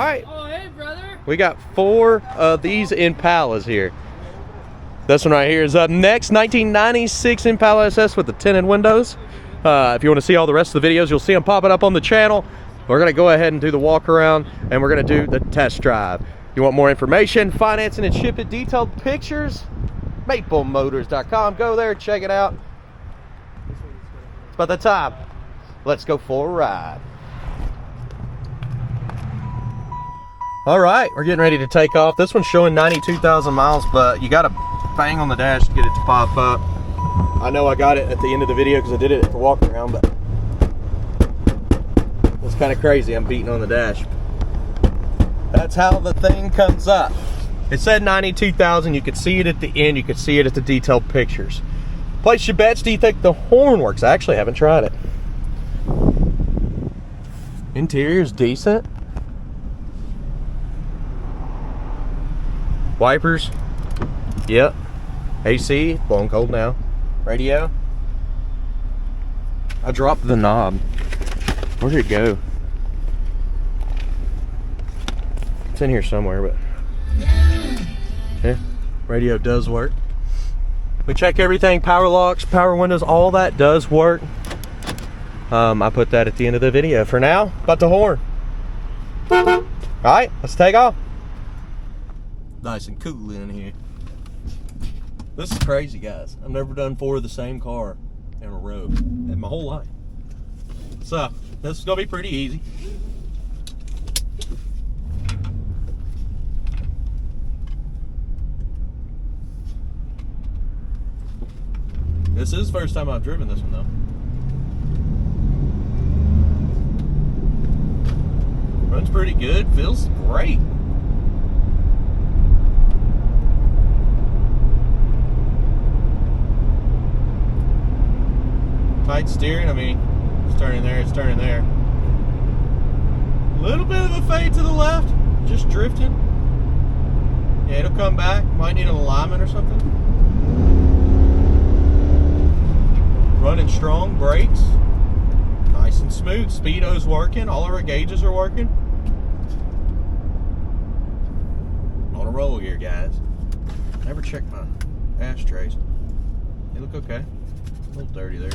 right. Oh, hey, brother. We got 4 of these Impalas here. This one right here is up next. 1996 Impala SS with the tinted windows. If you want to see all the rest of the videos, you'll see them popping up on the channel. We're going to go ahead and do the walk around, and we're going to do the test drive. You want more information, financing and shipping, detailed pictures, maplemotors.com. Go there, check it out. It's about that time. Let's go for a ride. All right, we're getting ready to take off. This one's showing 92,000 miles, but you got to bang on the dash to get it to pop up. I know I got it at the end of the video because I did it at the walk around, but it's kind of crazy. I'm beating on the dash. That's how the thing comes up. It said 92,000. You could see it at the end. You could see it at the detailed pictures. Place your bets. Do you think the horn works? I actually haven't tried it. Interior's decent. Wipers. Yep. AC. Blowing cold now. Radio. I dropped the knob. Where did it go? It's in here somewhere, but yeah, radio does work. We check everything, power locks, power windows, all that does work. I put that at the end of the video. For now, about the horn. All right, let's take off. Nice and cool in here. This is crazy, guys. I've never done 4 of the same car in a row in my whole life. So this is gonna be pretty easy. This is the first time I've driven this one though. Runs pretty good, feels great. Tight steering, I mean, it's turning there, it's turning there. A little bit of a fade to the left, just drifting. Yeah, it'll come back, might need an alignment or something. Running strong, brakes, nice and smooth. Speedo's working, all of our gauges are working. On a roll here, guys. Never check my ashtrays. They look okay. A little dirty there.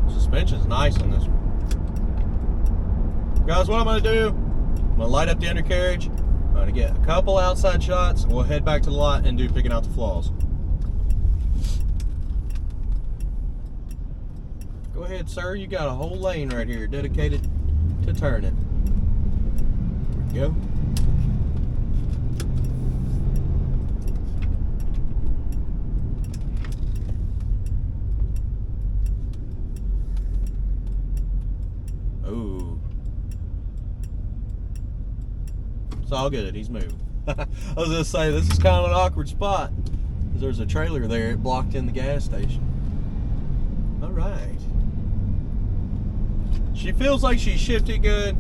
Suspension's nice on this one. Guys, what I'm going to do, I'm going to light up the undercarriage. I'm going to get a couple outside shots, and we'll head back to the lot and do picking out the flaws. Go ahead, sir. You got a whole lane right here dedicated to turning. There we go. Ooh. It's all good. He's moving. I was going to say, this is kind of an awkward spot because there's a trailer there. It blocked in the gas station. All right. She feels like she shifted good.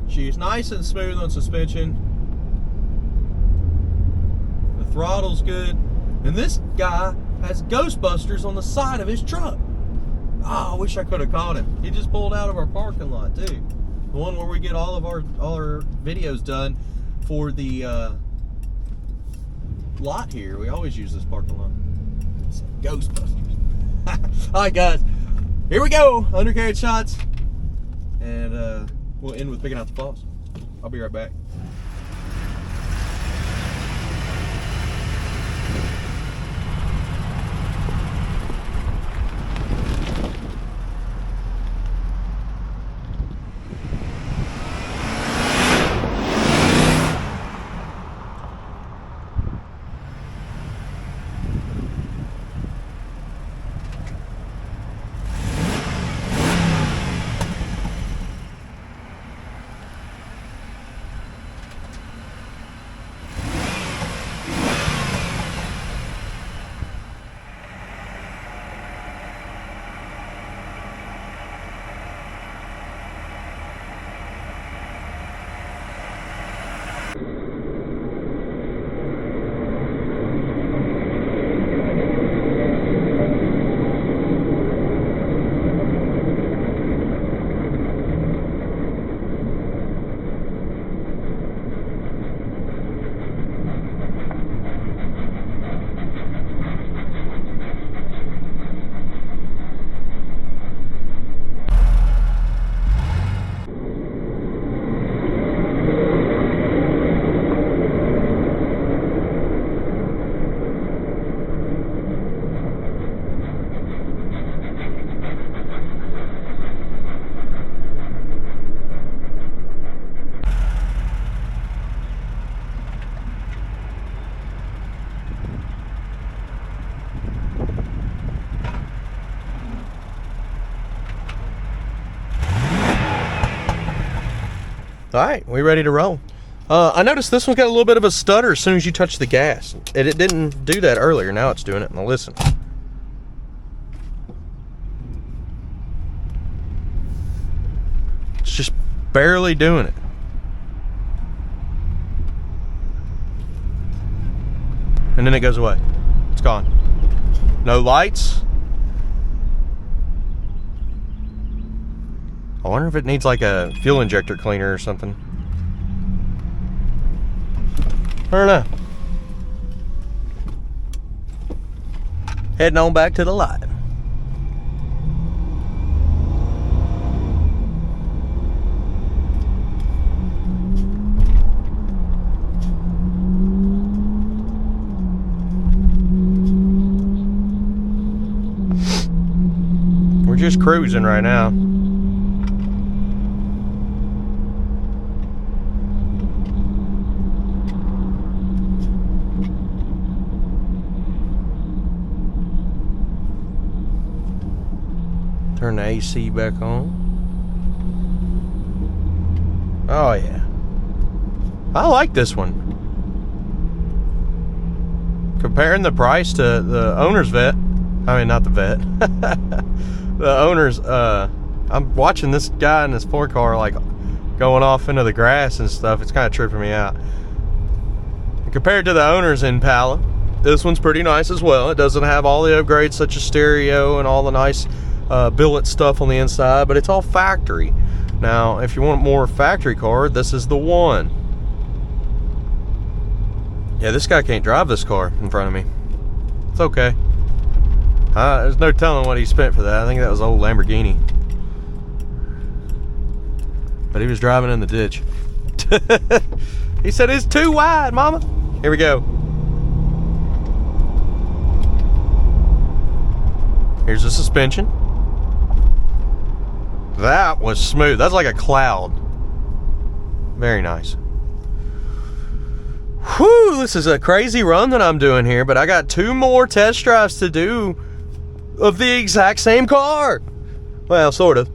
She's nice and smooth on suspension. The throttle's good. And this guy has Ghostbusters on the side of his truck. Oh, I wish I could have caught him. He just pulled out of our parking lot too. The one where we get all our videos done for the lot here. We always use this parking lot. It's Ghostbusters. Alright guys, here we go. Undercarriage shots. And we'll end with picking out the flaws. I'll be right back. Alright, we ready to roll. I noticed this one's got a little bit of a stutter as soon as you touch the gas. It didn't do that earlier. Now it's doing it. Now listen. It's just barely doing it. And then it goes away. It's gone. No lights. I wonder if it needs like a fuel injector cleaner or something. I don't know. Heading on back to the lot. We're just cruising right now. Turn the AC back on. Oh yeah. I like this one. Comparing the price to the owner's vet. I mean, not the vet. The owner's, I'm watching this guy in his 4-car like going off into the grass and stuff. It's kind of tripping me out. And compared to the owner's Impala, this one's pretty nice as well. It doesn't have all the upgrades such as stereo and all the nice billet stuff on the inside, but it's all factory. Now, if you want more factory car, this is the one. Yeah, this guy can't drive this car in front of me. It's okay. There's no telling what he spent for that. I think that was old Lamborghini. But he was driving in the ditch. He said it's too wide, mama. Here we go. Here's the suspension. That was smooth. That's like a cloud. Very nice. Whew, this is a crazy run that I'm doing here, but I got 2 more test drives to do of the exact same car. Well, sort of.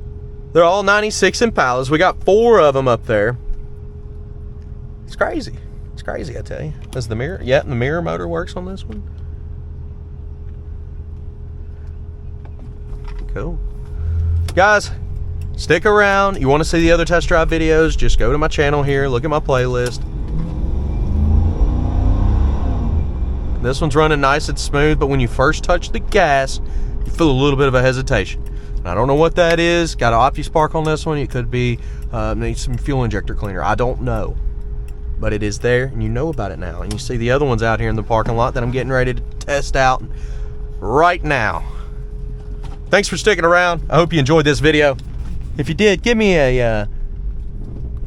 They're all 96 Impalas. We got 4 of them up there. It's crazy. It's crazy, I tell you. Does the mirror? Yeah, the mirror motor works on this one. Cool. Guys, stick around. You want to see the other test drive videos, just go to my channel here, look at my playlist. This one's running nice and smooth, but when you first touch the gas, you feel a little bit of a hesitation. And I don't know what that is. Got an OptiSpark on this one. It could be needs some fuel injector cleaner. I don't know. But it is there, and you know about it now. And you see the other ones out here in the parking lot that I'm getting ready to test out right now. Thanks for sticking around. I hope you enjoyed this video. If you did, give me a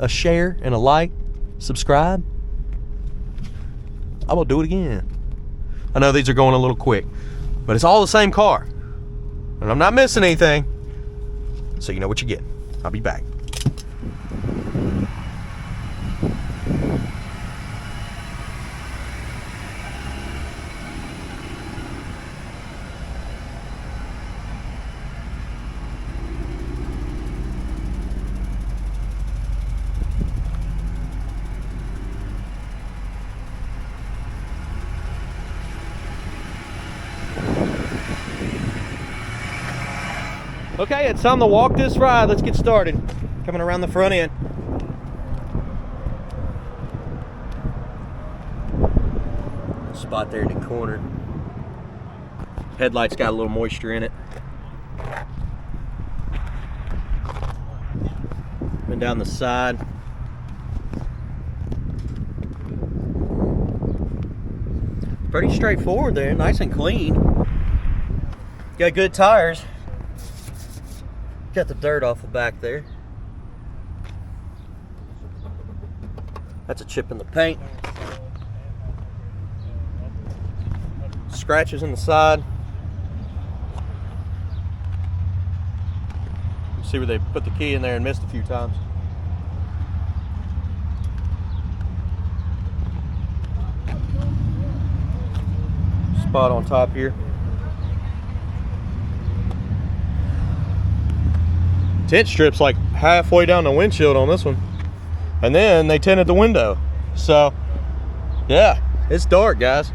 share and a like, subscribe. I'm gonna do it again. I know these are going a little quick, but it's all the same car, and I'm not missing anything, so you know what you get. I'll be back. Okay, it's time to walk this ride. Let's get started. Coming around the front end. Spot there in the corner. Headlight's got a little moisture in it. And down the side. Pretty straightforward there, nice and clean. Got good tires. Got the dirt off the back there. That's a chip in the paint. Scratches in the side. See where they put the key in there and missed a few times. Spot on top here. Tint strip's like halfway down the windshield on this one. And then they tinted the window. So, yeah, it's dark, guys.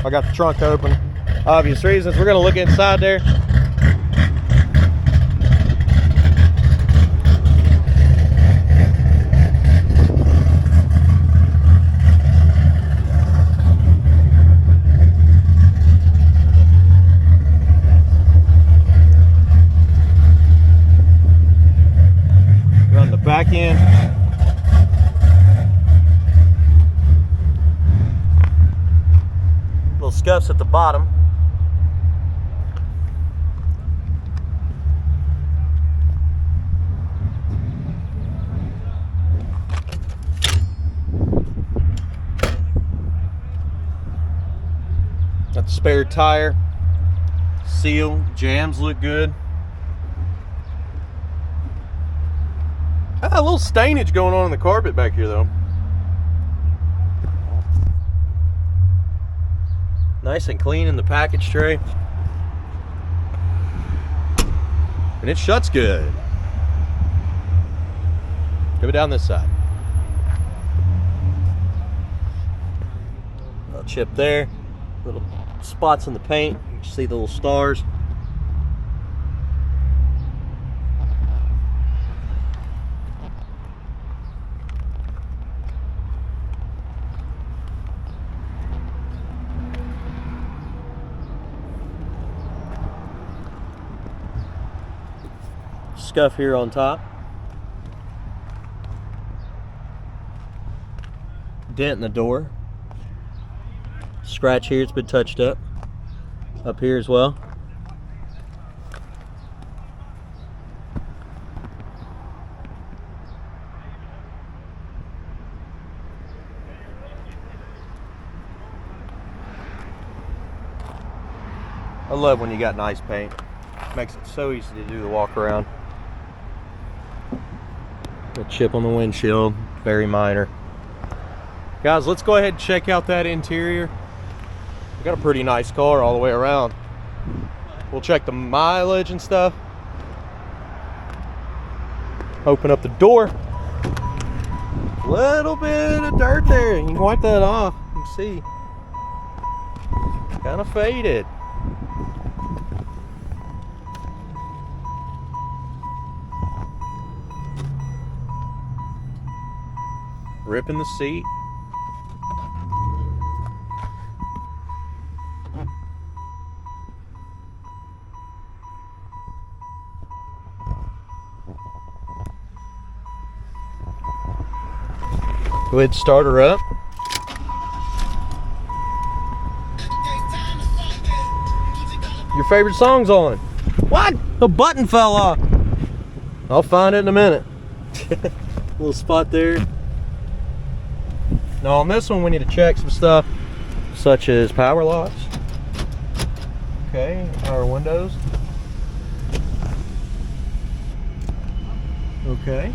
I got the trunk open. Obvious reasons. We're gonna look inside there. Run the back end. Little scuffs at the bottom. Got the spare tire, seal, jams look good. A little stainage going on in the carpet back here though. Nice and clean in the package tray. And it shuts good. Go down this side. Little chip there. Little spots in the paint. You can see the little stars. Scuff here on top. Dent in the door. Scratch here, it's been touched up. Up here as well. I love when you got nice paint. Makes it so easy to do the walk around. A chip on the windshield, very minor. Guys, let's go ahead and check out that interior. We got a pretty nice car all the way around. We'll check the mileage and stuff. Open up the door. Little bit of dirt there. You can wipe that off. You can see. Kind of faded. Ripping the seat. Go ahead and start her up. Your favorite song's on. What? The button fell off. I'll find it in a minute. Little spot there. Now on this one we need to check some stuff such as power locks. Okay, power windows. Okay.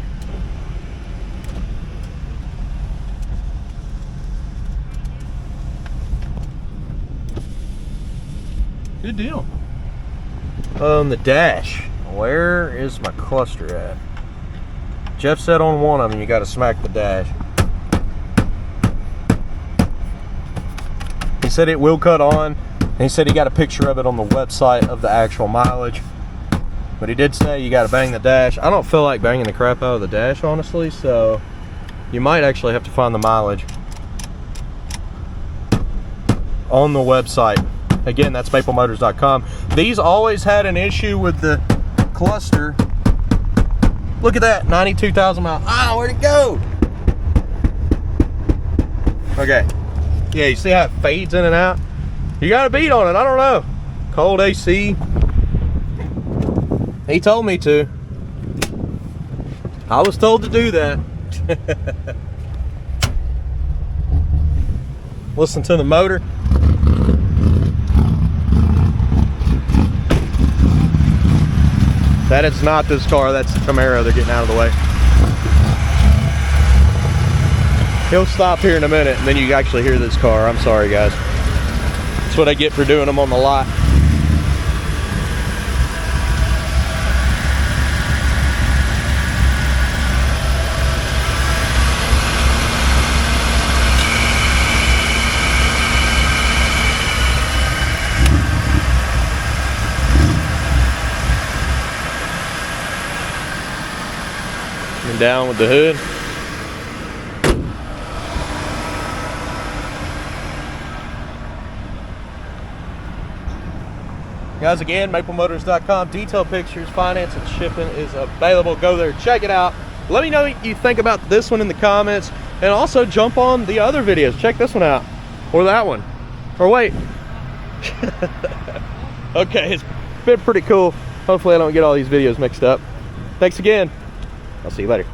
Good deal. The dash. Where is my cluster at? Jeff said on one of them you got to smack the dash. He said it will cut on, and he said he got a picture of it on the website of the actual mileage. But he did say you got to bang the dash. I don't feel like banging the crap out of the dash, honestly, so you might actually have to find the mileage on the website. Again, that's maplemotors.com. These always had an issue with the cluster. Look at that, 92,000 miles. Ah, where'd it go? Okay. Yeah, you see how it fades in and out? You got a beat on it, I don't know. Cold AC. He told me to. I was told to do that. Listen to the motor. That is not this car, that's the Camaro. They're getting out of the way. He'll stop here in a minute and then you actually hear this car. I'm sorry, guys. That's what I get for doing them on the lot. And down with the hood. Guys, again, maplemotors.com. Detailed pictures, finance, and shipping is available. Go there, check it out. Let me know what you think about this one in the comments. And also jump on the other videos. Check this one out. Or that one. Or wait. Okay, it's been pretty cool. Hopefully I don't get all these videos mixed up. Thanks again. I'll see you later.